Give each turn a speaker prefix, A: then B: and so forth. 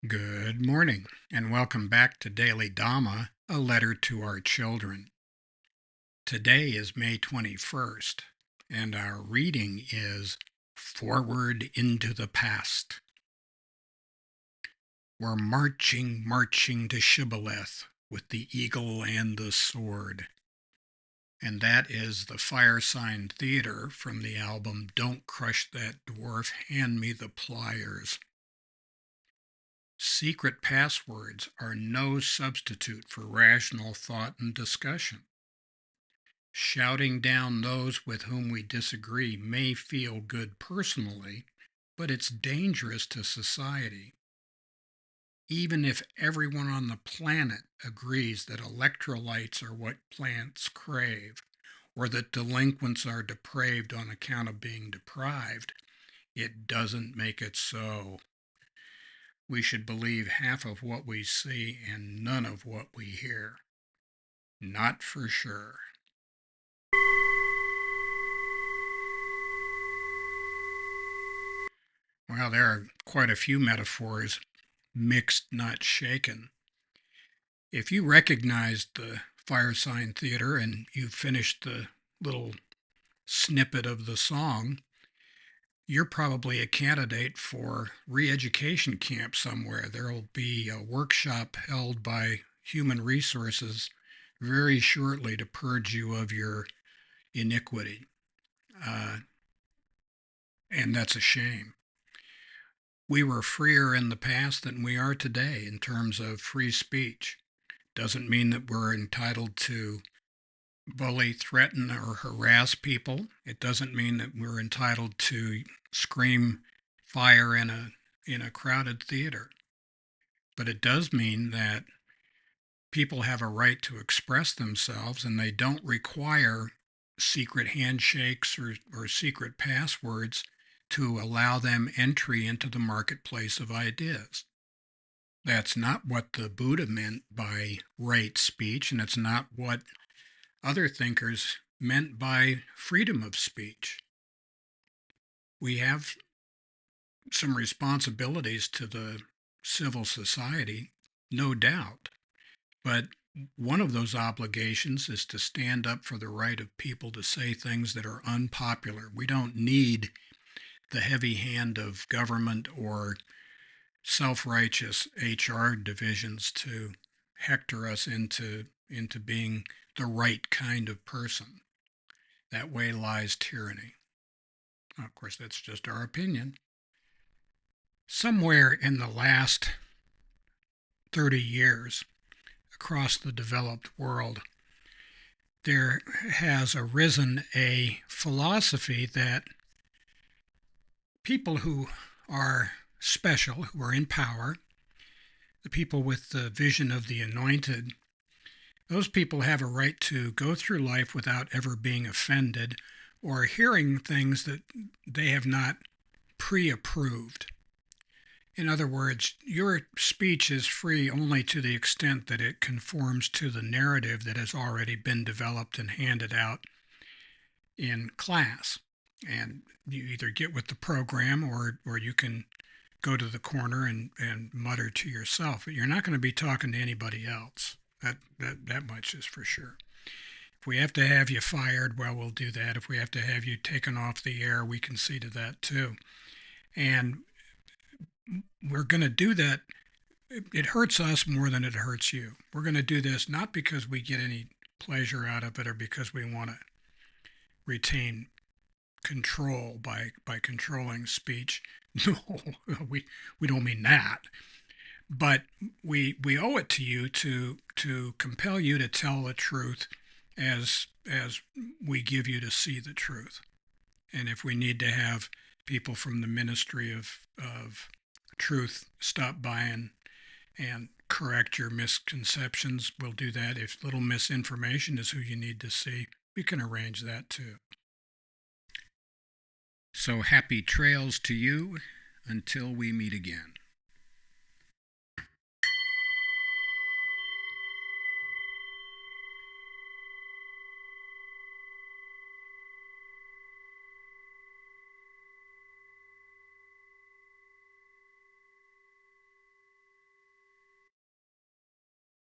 A: Good morning, and welcome back to Daily Dhamma, a letter to our children. Today is May 21st, and our reading is Forward into the Past. We're marching to Shibboleth with the eagle and the sword. And that is the Firesign Theater from the album Don't Crush That Dwarf, Hand Me the Pliers. Secret passwords are no substitute for rational thought and discussion. Shouting down those with whom we disagree may feel good personally, but it's dangerous to society. Even if everyone on the planet agrees that electrolytes are what plants crave, or that delinquents are depraved on account of being deprived, it doesn't make it so. We should believe half of what we see and none of what we hear. Not for sure. Well, there are quite a few metaphors, mixed, not shaken. If you recognized the Firesign Theater and you finished the little snippet of the song, you're probably a candidate for re-education camp somewhere. There'll be a workshop held by Human Resources very shortly to purge you of your iniquity. And that's a shame. We were freer in the past than we are today in terms of free speech. Doesn't mean that we're entitled to bully, threaten, or harass people. It doesn't mean that we're entitled to scream fire in a crowded theater. But it does mean that people have a right to express themselves and they don't require secret handshakes or secret passwords to allow them entry into the marketplace of ideas. That's not what the Buddha meant by right speech, and it's not what other thinkers meant by freedom of speech. We have some responsibilities to the civil society, no doubt, but one of those obligations is to stand up for the right of people to say things that are unpopular. We don't need the heavy hand of government or self-righteous HR divisions to hector us into being the right kind of person. That way lies tyranny. Of course, that's just our opinion. Somewhere in the last 30 years, across the developed world, there has arisen a philosophy that people who are special, who are in power, the people with the vision of the anointed, those people have a right to go through life without ever being offended or hearing things that they have not pre-approved. In other words, your speech is free only to the extent that it conforms to the narrative that has already been developed and handed out in class. And you either get with the program or you can go to the corner and mutter to yourself. But you're not going to be talking to anybody else. That much is for sure. If we have to have you fired, well, we'll do that. If we have to have you taken off the air, we can see to that too. And we're going to do that. It hurts us more than it hurts you. We're going to do this not because we get any pleasure out of it or because we want to retain control by controlling speech. No, we don't mean that. But we owe it to you to compel you to tell the truth as we give you to see the truth. And if we need to have people from the Ministry of Truth stop by and correct your misconceptions, we'll do that. If little misinformation is who you need to see, we can arrange that too. So happy trails to you until we meet again.